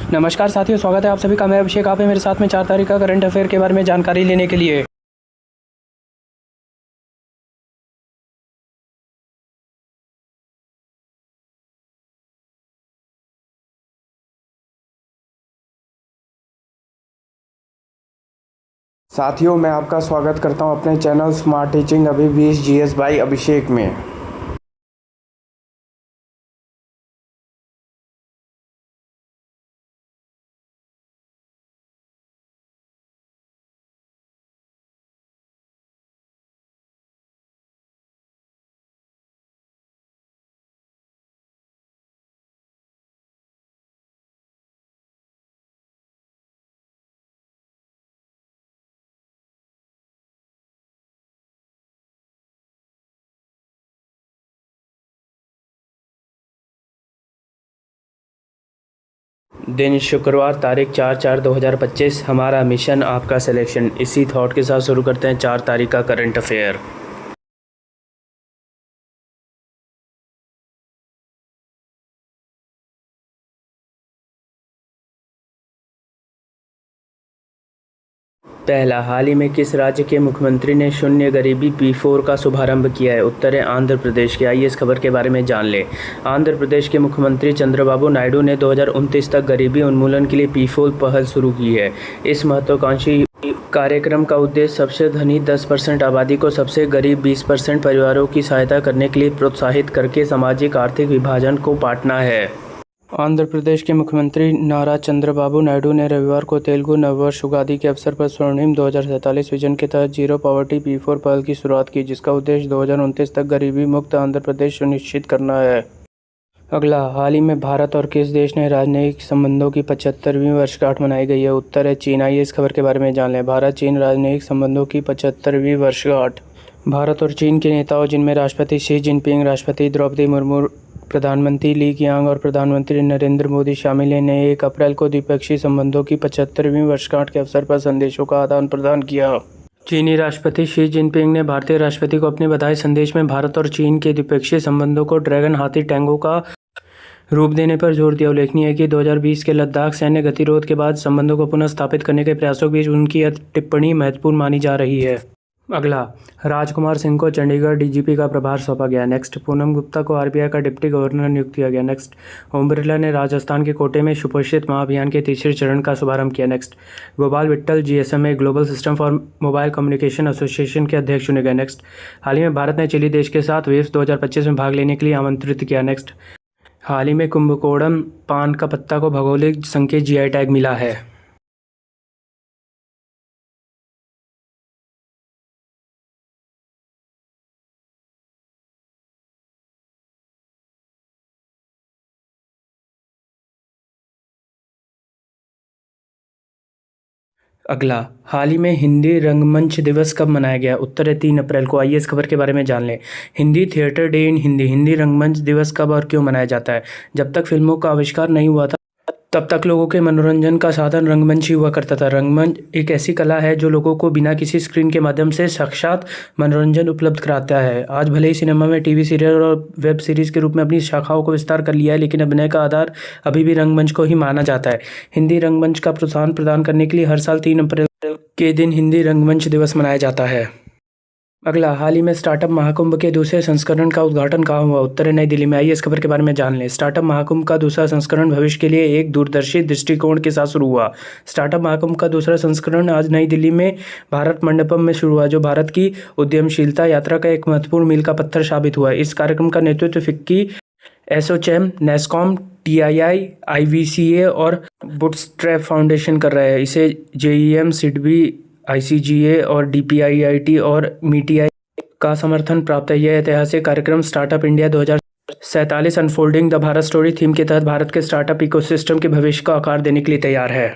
नमस्कार साथियों, स्वागत है आप सभी का। मैं अभिषेक, आप हैं मेरे साथ में 4 तारीख का करंट अफेयर के बारे में जानकारी लेने के लिए। साथियों, मैं आपका स्वागत करता हूं अपने चैनल स्मार्ट टीचिंग अभी 20 GS बाई अभिषेक में। दिन शुक्रवार तारीख 4/4/2025। हमारा मिशन आपका सिलेक्शन। इसी थॉट के साथ शुरू करते हैं 4 तारीख का करंट अफेयर। पहला, हाल ही में किस राज्य के मुख्यमंत्री ने शून्य गरीबी P4 का शुभारंभ किया है? उत्तर है आंध्र प्रदेश के। आइए इस खबर के बारे में जान लें। आंध्र प्रदेश के मुख्यमंत्री चंद्रबाबू नायडू ने 2029 तक गरीबी उन्मूलन के लिए P4 पहल शुरू की है। इस महत्वाकांक्षी कार्यक्रम का उद्देश्य सबसे धनी 10% आबादी को सबसे गरीब 20% परिवारों की सहायता करने के लिए प्रोत्साहित करके सामाजिक आर्थिक विभाजन को पाटना है। आंध्र प्रदेश के मुख्यमंत्री नारा चंद्रबाबू नायडू ने रविवार को तेलुगु नववर्ष उगादि के अवसर पर स्वर्णिम 2047 विजन के तहत जीरो पॉवर्टी P4 पहल की शुरुआत की, जिसका उद्देश्य 2029 तक गरीबी मुक्त आंध्र प्रदेश सुनिश्चित करना है। अगला, हाल ही में भारत और किस देश ने राजनयिक संबंधों की 75वीं वर्षगांठ मनाई गई है? उत्तर है चीन। आइए इस खबर के बारे में जान लें। भारत चीन राजनयिक संबंधों की 75वीं वर्षगांठ। भारत और चीन के नेताओं, जिनमें राष्ट्रपति शी जिनपिंग, राष्ट्रपति द्रौपदी मुर्मू, प्रधानमंत्री ली क़ियांग और प्रधानमंत्री नरेंद्र मोदी शामिल हैं, ने 1 अप्रैल को द्विपक्षीय संबंधों की 75वीं वर्षगांठ के अवसर पर संदेशों का आदान प्रदान किया। चीनी राष्ट्रपति शी जिनपिंग ने भारतीय राष्ट्रपति को अपने बधाई संदेश में भारत और चीन के द्विपक्षीय संबंधों को ड्रैगन हाथी टैंगो का रूप देने पर जोर दिया। उल्लेखनीय है कि 2020 के लद्दाख सैन्य गतिरोध के बाद संबंधों को पुनः स्थापित करने के प्रयासों के बीच उनकी यह टिप्पणी महत्वपूर्ण मानी जा रही है। अगला, राजकुमार सिंह को चंडीगढ़ DGP का प्रभार सौंपा गया। नेक्स्ट, पूनम गुप्ता को RBI का डिप्टी गवर्नर नियुक्त किया गया। नेक्स्ट, ओम बिरला ने राजस्थान के कोटे में सुपोषित महाअभियान के तीसरे चरण का शुभारंभ किया। Next, Gopal Vitthal GSMA global system for mobile communication association के अध्यक्ष चुने गए। नेक्स्ट, हाल ही में भारत ने चिली देश के साथ वेव्स 2025 में भाग लेने के लिए आमंत्रित किया। नेक्स्ट, हाल ही में कुंभकोणम पान का पत्ता को भौगोलिक संकेत GI टैग मिला है। अगला, हाल ही में हिंदी रंगमंच दिवस कब मनाया गया? उत्तर है 3 अप्रैल को। आइए इस खबर के बारे में जान लें। Hindi theatre day in Hindi रंगमंच दिवस कब और क्यों मनाया जाता है? जब तक फिल्मों का आविष्कार नहीं हुआ था, तब तक लोगों के मनोरंजन का साधन रंगमंच ही हुआ करता था। रंगमंच एक ऐसी कला है जो लोगों को बिना किसी स्क्रीन के माध्यम से साक्षात मनोरंजन उपलब्ध कराता है। आज भले ही सिनेमा में टीवी सीरियल और वेब सीरीज के रूप में अपनी शाखाओं को विस्तार कर लिया है, लेकिन अभिनय का आधार अभी भी रंगमंच को ही माना जाता है। हिंदी रंगमंच का प्रोत्साहन प्रदान करने के लिए हर साल 3 अप्रैल के दिन हिंदी रंगमंच दिवस मनाया जाता है। अगला, हाल ही में स्टार्टअप महाकुंभ के दूसरे संस्करण का उद्घाटन कहाँ हुआ? उत्तर है नई दिल्ली में। आइए इस खबर के बारे में जान लें। स्टार्टअप महाकुंभ का दूसरा संस्करण भविष्य के लिए एक दूरदर्शी दृष्टिकोण के साथ शुरू हुआ। स्टार्टअप महाकुंभ का दूसरा संस्करण आज नई दिल्ली में भारत मंडपम में शुरू हुआ, जो भारत की उद्यमशीलता यात्रा का एक महत्वपूर्ण मील का पत्थर साबित हुआ। इस कार्यक्रम का नेतृत्व FICCI, ASSOCHAM, NASSCOM, TII, IVCA और बूटस्ट्रैप फाउंडेशन कर रहे हैं। इसे JEM, SIDBI, ICGA और DPIIT और MITI का समर्थन प्राप्त है। यह ऐतिहासिक कार्यक्रम startup India 2047 unfolding the Bharat story theme के तहत भारत के स्टार्टअप इकोसिस्टम के भविष्य को आकार देने के लिए तैयार है।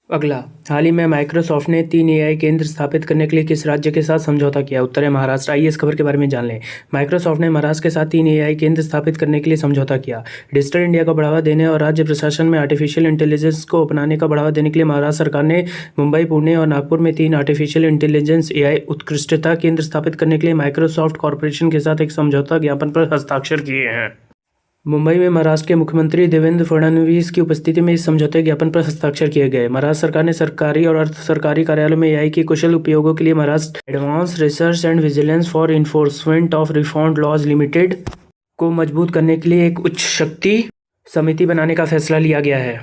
अगला, हाल ही में माइक्रोसॉफ्ट ने 3 AI केंद्र स्थापित करने के लिए किस राज्य के साथ समझौता किया? उत्तर है महाराष्ट्र। आइए इस खबर के बारे में जान लें। माइक्रोसॉफ्ट ने महाराष्ट्र के साथ 3 AI केंद्र स्थापित करने के लिए समझौता किया। डिजिटल इंडिया को बढ़ावा देने और राज्य प्रशासन में आर्टिफिशियल इंटेलिजेंस को अपनाने का बढ़ावा देने के लिए महाराष्ट्र सरकार ने मुंबई, पुणे और नागपुर में 3 आर्टिफिशियल इंटेलिजेंस AI उत्कृष्टता केंद्र स्थापित करने के लिए माइक्रोसॉफ्ट कॉरपोरेशन के साथ एक समझौता ज्ञापन पर हस्ताक्षर किए हैं। मुंबई में महाराष्ट्र के मुख्यमंत्री देवेंद्र फडणवीस की उपस्थिति में इस समझौते ज्ञापन पर हस्ताक्षर किए गए। महाराष्ट्र सरकार ने सरकारी और अर्ध सरकारी कार्यालयों में एआई के कुशल उपयोगों के लिए Maharashtra advance research and vigilance for enforcement of reformed laws limited को मजबूत करने के लिए एक उच्च शक्ति समिति बनाने का फैसला लिया गया है।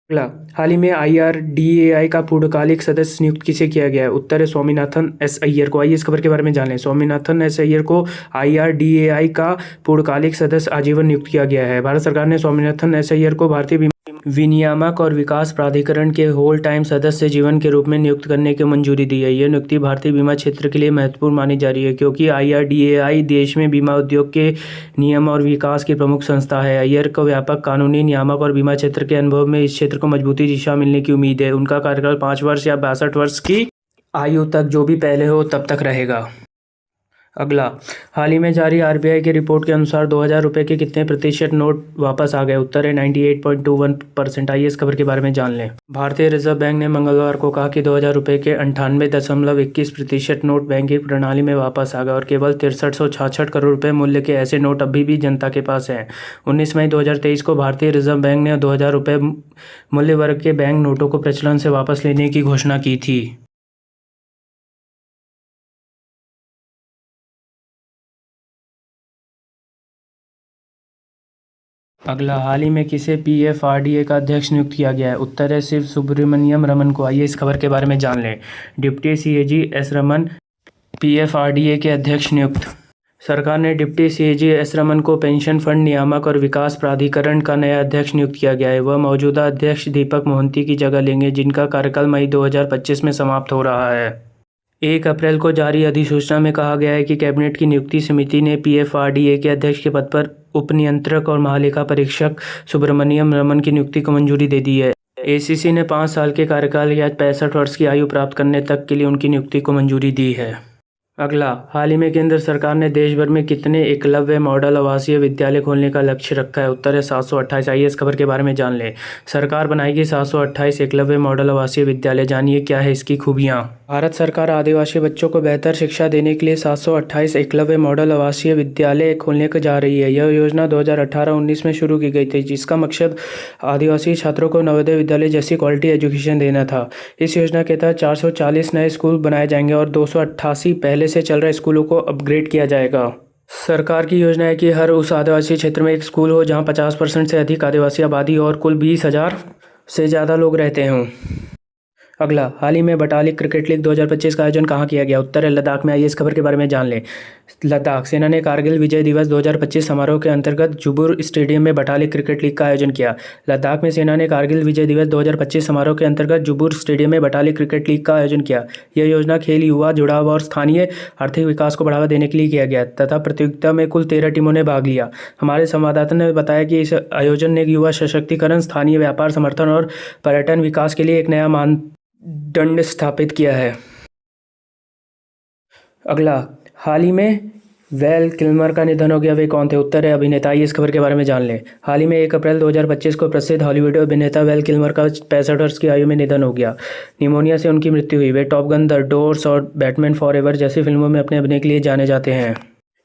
अगला, हाल ही में IRDAI का पूर्णकालिक सदस्य नियुक्त किसे किया गया है? उत्तर है स्वामीनाथन एस अय्यर को। आइए इस खबर के बारे में जान लें। स्वामीनाथन एस अय्यर को IRDAI का पूर्णकालिक सदस्य आजीवन नियुक्त किया गया है। भारत सरकार ने स्वामीनाथन एस अय्यर को भारतीय विनियामक और विकास प्राधिकरण के होल टाइम सदस्य जीवन के रूप में नियुक्त करने की मंजूरी दी है। यह नियुक्ति भारतीय बीमा क्षेत्र के लिए महत्वपूर्ण मानी जा रही है, क्योंकि IRDAI देश में बीमा उद्योग के नियम और विकास की प्रमुख संस्था है। अय्यर को व्यापक कानूनी, नियामक और बीमा क्षेत्र के अनुभव में इस क्षेत्र को मजबूती दिशा मिलने की उम्मीद है। उनका कार्यकाल 5 वर्ष या 62 वर्ष की आयु तक, जो भी पहले हो तब तक रहेगा। अगला, हाल ही में जारी RBI की रिपोर्ट के अनुसार 2000 रुपये के कितने प्रतिशत नोट वापस आ गए? उत्तर है 98.21%। आइए इस खबर के बारे में जान लें। भारतीय रिजर्व बैंक ने मंगलवार को कहा कि 2000 रुपये के 98.21% नोट बैंकिंग प्रणाली में वापस आ गए और केवल 6366 करोड़ रुपये मूल्य के ऐसे नोट अभी भी जनता के पास हैं। 19 मई 2023 को भारतीय रिजर्व बैंक ने 2000 रुपये मूल्य वर्ग के बैंक नोटों को प्रचलन से वापस लेने की घोषणा की थी। अगला, हाल ही में किसे PFRDA का अध्यक्ष नियुक्त किया गया है? उत्तर है शिव सुब्रमण्यम रमन को। आइए इस खबर के बारे में जान लें। Deputy CAG S Raman PFRDA के अध्यक्ष नियुक्त। सरकार ने डिप्टी CAG S रमन को पेंशन फंड नियामक और विकास प्राधिकरण का नया अध्यक्ष नियुक्त किया गया है। वह मौजूदा अध्यक्ष दीपक मोहंती की जगह लेंगे, जिनका कार्यकाल मई 2025 में समाप्त हो रहा है। 1 अप्रैल को जारी अधिसूचना में कहा गया है कि कैबिनेट की नियुक्ति समिति ने PFRDA के अध्यक्ष के पद पर उपनियंत्रक और महालेखा परीक्षक सुब्रमण्यम रमन की नियुक्ति को मंजूरी दे दी है। ACC ने 5 साल के कार्यकाल या 65 वर्ष की आयु प्राप्त करने तक के लिए उनकी नियुक्ति को मंजूरी दी है। अगला, हाल ही में केंद्र सरकार ने देश भर में कितने एकलव्य मॉडल आवासीय विद्यालय खोलने का लक्ष्य रखा है? उत्तर है 728। आइए इस खबर के बारे में जान लें। सरकार बनाएगी 728 एकलव्य मॉडल आवासीय विद्यालय। जानिए क्या है इसकी खूबियाँ। भारत सरकार आदिवासी बच्चों को बेहतर शिक्षा देने के लिए 728 एकलव्य मॉडल आवासीय विद्यालय खोलने को जा रही है। यह योजना 2018-19 में शुरू की गई थी, जिसका मकसद आदिवासी छात्रों को नवोदय विद्यालय जैसी क्वालिटी एजुकेशन देना था। इस योजना के तहत 440 नए स्कूल बनाए जाएंगे और 288 पहले से चल रहे स्कूलों को अपग्रेड किया जाएगा। सरकार की योजना है कि हर उस आदिवासी क्षेत्र में एक स्कूल हो जहां 50% से अधिक आदिवासी आबादी और कुल 20,000 से ज़्यादा लोग रहते हों। अगला, हाल ही में बटालिक क्रिकेट लीग 2025 का आयोजन कहाँ किया गया? उत्तर है लद्दाख में। आइए इस खबर के बारे में जान लें। लद्दाख सेना ने कारगिल विजय दिवस 2025 समारोह के अंतर्गत जुबुर स्टेडियम में बटालिक क्रिकेट लीग का आयोजन किया। लद्दाख में सेना ने कारगिल विजय दिवस 2025 समारोह के अंतर्गत जुबुर स्टेडियम में बटालिक क्रिकेट लीग का आयोजन किया। यह योजना खेल, युवा जुड़ाव और स्थानीय आर्थिक विकास को बढ़ावा देने के लिए किया गया तथा प्रतियोगिता में कुल 13 टीमों ने भाग लिया। हमारे संवाददाता ने बताया कि इस आयोजन ने युवा सशक्तिकरण, स्थानीय व्यापार समर्थन और पर्यटन विकास के लिए एक नया मानदंड स्थापित किया है। अगला, हाल ही में वैल किल्मर का निधन हो गया। वे कौन थे? उत्तर है अभिनेता। इस खबर के बारे में जान लें। हाल ही में 1 अप्रैल 2025 को प्रसिद्ध हॉलीवुड अभिनेता वैल किल्मर का 65 वर्ष की आयु में निधन हो गया। निमोनिया से उनकी मृत्यु हुई। वे टॉप गन, द डोर्स और बैटमैन फॉरएवर जैसी फिल्मों में अपने अभिनय के लिए जाने जाते हैं।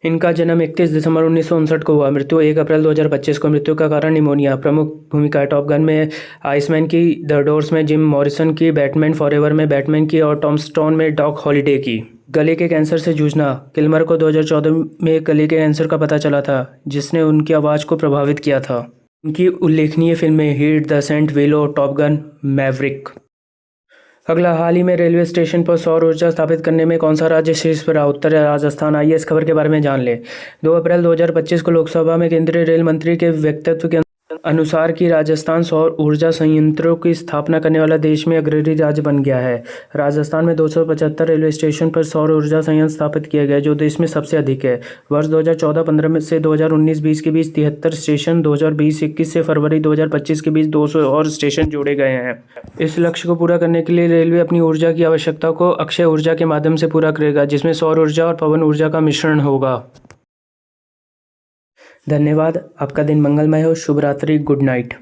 इनका जन्म 31 दिसंबर 1959 को हुआ। मृत्यु 1 अप्रैल 2025 को। मृत्यु का कारण निमोनिया। प्रमुख भूमिका टॉप गन में आइसमैन की, द डोर्स में जिम मॉरिसन की, बैटमैन फॉरएवर में बैटमैन की और टॉम्बस्टोन में डॉक हॉलिडे की। गले के कैंसर से जूझना। किल्मर को 2014 में गले के कैंसर का पता चला था, जिसने उनकी आवाज़ को प्रभावित किया था। उनकी उल्लेखनीय फिल्में Heat, The Saint, Willow, Top Gun, Maverick. अगला, हाल ही में रेलवे स्टेशन पर सौर ऊर्जा स्थापित करने में कौन सा राज्य शीर्ष पर रहा? उत्तर है राजस्थान। आइए इस खबर के बारे में जान लें। 2 अप्रैल 2025 को लोकसभा में केंद्रीय रेल मंत्री के वक्तव्य के अनुसार कि राजस्थान सौर ऊर्जा संयंत्रों की स्थापना करने वाला देश में अग्रणी राज्य बन गया है। राजस्थान में 275 रेलवे स्टेशन पर सौर ऊर्जा संयंत्र स्थापित किए गए, जो देश में सबसे अधिक है। वर्ष 2014-15 से 2019-20 के बीच 73 स्टेशन, 2020-21 से फरवरी 2025 के बीच 200 और स्टेशन जोड़े गए हैं। इस लक्ष्य को पूरा करने के लिए रेलवे अपनी ऊर्जा की आवश्यकता को अक्षय ऊर्जा के माध्यम से पूरा करेगा, जिसमें सौर ऊर्जा और पवन ऊर्जा का मिश्रण होगा। धन्यवाद। आपका दिन मंगलमय हो। शुभ रात्रि। Good night.